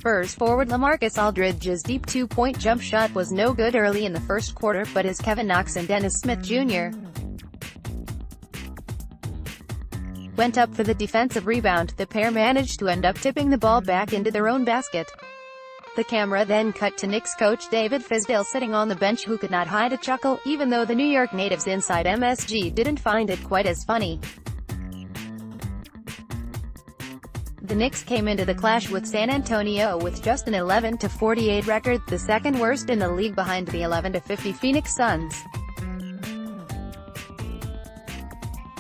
Spurs forward LaMarcus Aldridge's deep two-point jump shot was no good early in the first quarter, but as Kevin Knox and Dennis Smith Jr. went up for the defensive rebound, the pair managed to end up tipping the ball back into their own basket. The camera then cut to Knicks coach David Fizdale sitting on the bench, who could not hide a chuckle, even though the New York natives inside MSG didn't find it quite as funny. The Knicks came into the clash with San Antonio with just an 11-48 record, the second worst in the league behind the 11-50 Phoenix Suns.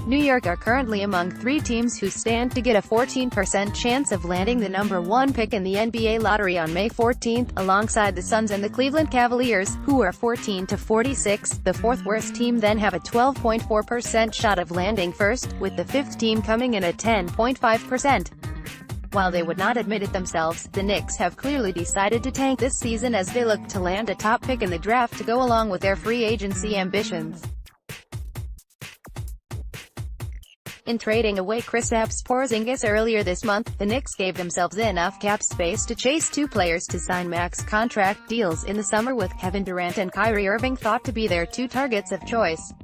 New York are currently among three teams who stand to get a 14% chance of landing the number 1 pick in the NBA lottery on May 14, alongside the Suns and the Cleveland Cavaliers, who are 14-46. The fourth worst team then have a 12.4% shot of landing first, with the fifth team coming in at 10.5%. While they would not admit it themselves, the Knicks have clearly decided to tank this season as they look to land a top pick in the draft to go along with their free agency ambitions. In trading away Kristaps Porzingis earlier this month, the Knicks gave themselves enough cap space to chase two players to sign max contract deals in the summer, with Kevin Durant and Kyrie Irving thought to be their two targets of choice.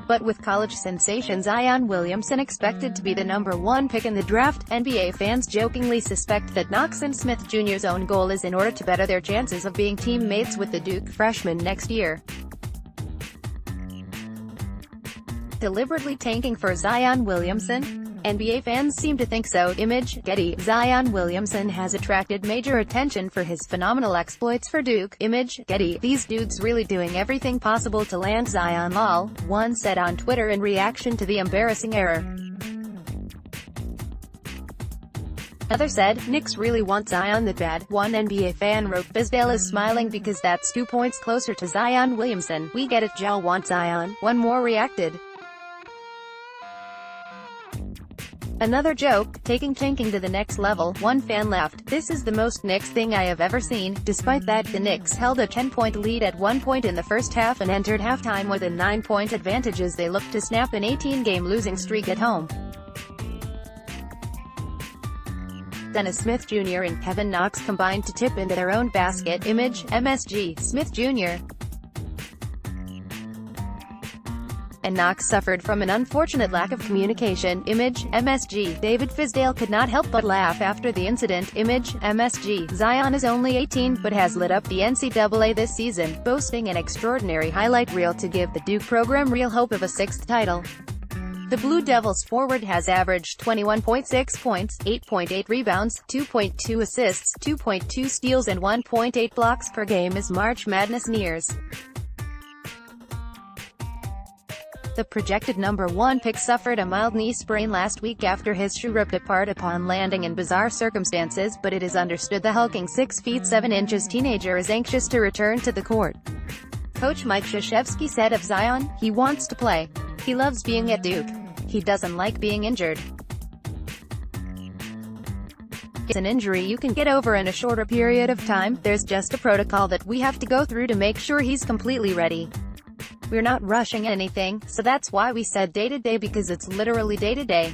But with college sensation Zion Williamson expected to be the number 1 pick in the draft, NBA fans jokingly suspect that Knox and Smith Jr.'s own goal is in order to better their chances of being teammates with the Duke freshman next year. Deliberately tanking for Zion Williamson? NBA fans seem to think so. Image, Getty. Zion Williamson has attracted major attention for his phenomenal exploits for Duke. Image, Getty. These dudes really doing everything possible to land Zion, lol, one said on Twitter in reaction to the embarrassing error. Another said, Knicks really want Zion that bad. One NBA fan wrote, Fizdale is smiling because that's 2 points closer to Zion Williamson. We get it, Jal want Zion. One more reacted. Another joke, taking tanking to the next level. One fan laughed, this is the most Knicks thing I have ever seen. Despite that, the Knicks held a 10-point lead at one point in the first half and entered halftime with a 9-point advantage as they looked to snap an 18-game losing streak at home. Dennis Smith Jr. and Kevin Knox combined to tip into their own basket. Image, MSG. Smith Jr. and Knox suffered from an unfortunate lack of communication. Image, MSG. David Fizdale could not help but laugh after the incident. Image, MSG. Zion is only 18, but has lit up the NCAA this season, boasting an extraordinary highlight reel to give the Duke program real hope of a 6th title. The Blue Devils forward has averaged 21.6 points, 8.8 rebounds, 2.2 assists, 2.2 steals and 1.8 blocks per game as March Madness nears. The projected number 1 pick suffered a mild knee sprain last week after his shoe ripped apart upon landing in bizarre circumstances, but it is understood the hulking 6 feet 7 inches teenager is anxious to return to the court. Coach Mike Krzyzewski said of Zion, he wants to play. He loves being at Duke. He doesn't like being injured. It's an injury you can get over in a shorter period of time. There's just a protocol that we have to go through to make sure he's completely ready. We're not rushing anything, so that's why we said day to day, because it's literally day to day.